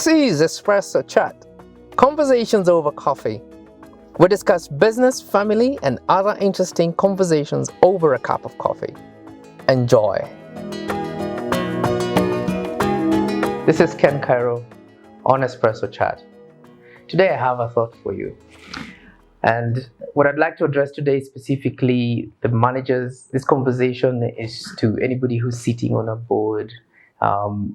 This is Espresso Chat, conversations over coffee. We discuss business, family, and other interesting conversations over a cup of coffee. Enjoy. This is Kairu on Espresso Chat. Today I have a thought for you. And what I'd like to address today is specifically the managers. This conversation is to anybody who's sitting on a board.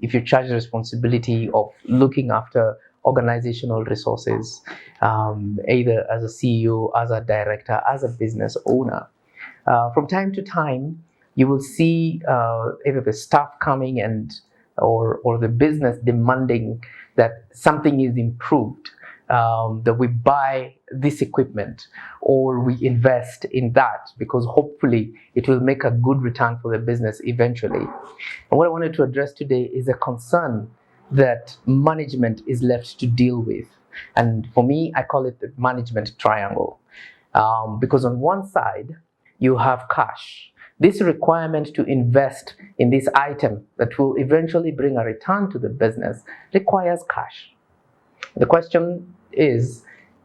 If you charge the responsibility of looking after organizational resources, either as a CEO, as a director, as a business owner, from time to time, you will see either the staff coming or the business demanding that something is improved, that we buy this equipment or we invest in that because hopefully it will make a good return for the business eventually. And what I wanted to address today is a concern that management is left to deal with. And for me, I call it the management triangle. Because on one side, you have cash. This requirement to invest in this item that will eventually bring a return to the business requires cash. The question is,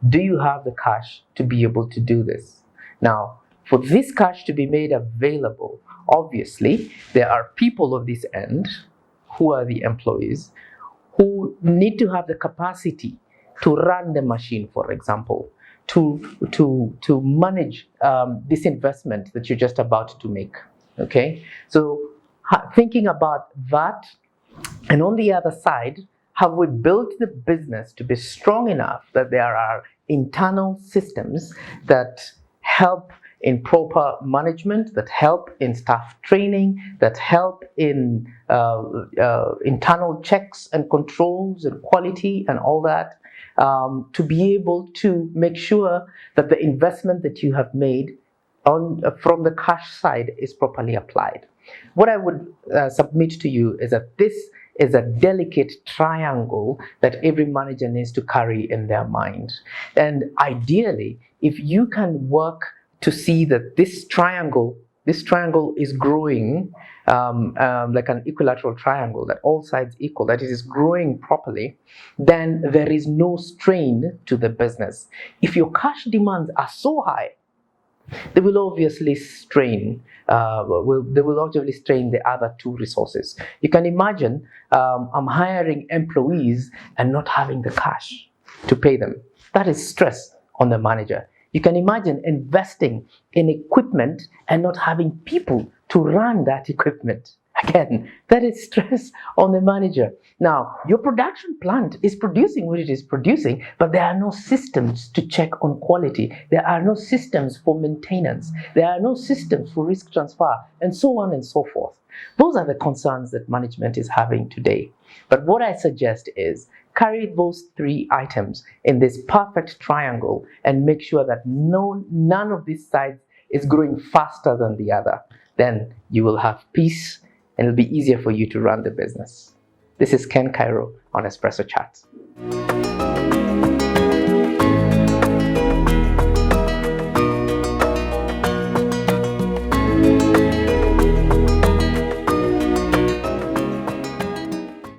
do you have the cash to be able to do this? Now, for this cash to be made available, obviously, there are people of this end, who are the employees, who need to have the capacity to run the machine, for example, to manage this investment that you're just about to make. Okay, so thinking about that, and on the other side, have we built the business to be strong enough that there are internal systems that help in proper management, that help in staff training, that help in internal checks and controls and quality and all that, to be able to make sure that the investment that you have made from the cash side is properly applied. What I would submit to you is that this is a delicate triangle that every manager needs to carry in their mind. And ideally, if you can work to see that this triangle is growing like an equilateral triangle, that all sides equal, that it is growing properly, then there is no strain to the business. If your cash demands are so high, they will obviously strain. They will obviously strain the other two resources. You can imagine I'm hiring employees and not having the cash to pay them. That is stress on the manager. You can imagine investing in equipment and not having people to run that equipment. Again, that is stress on the manager. Now, your production plant is producing what it is producing, but there are no systems to check on quality. There are no systems for maintenance. There are no systems for risk transfer, and so on and so forth. Those are the concerns that management is having today. But what I suggest is carry those three items in this perfect triangle and make sure that none of these sides is growing faster than the other. Then you will have peace and it'll be easier for you to run the business. This is Kairu on Espresso Chat.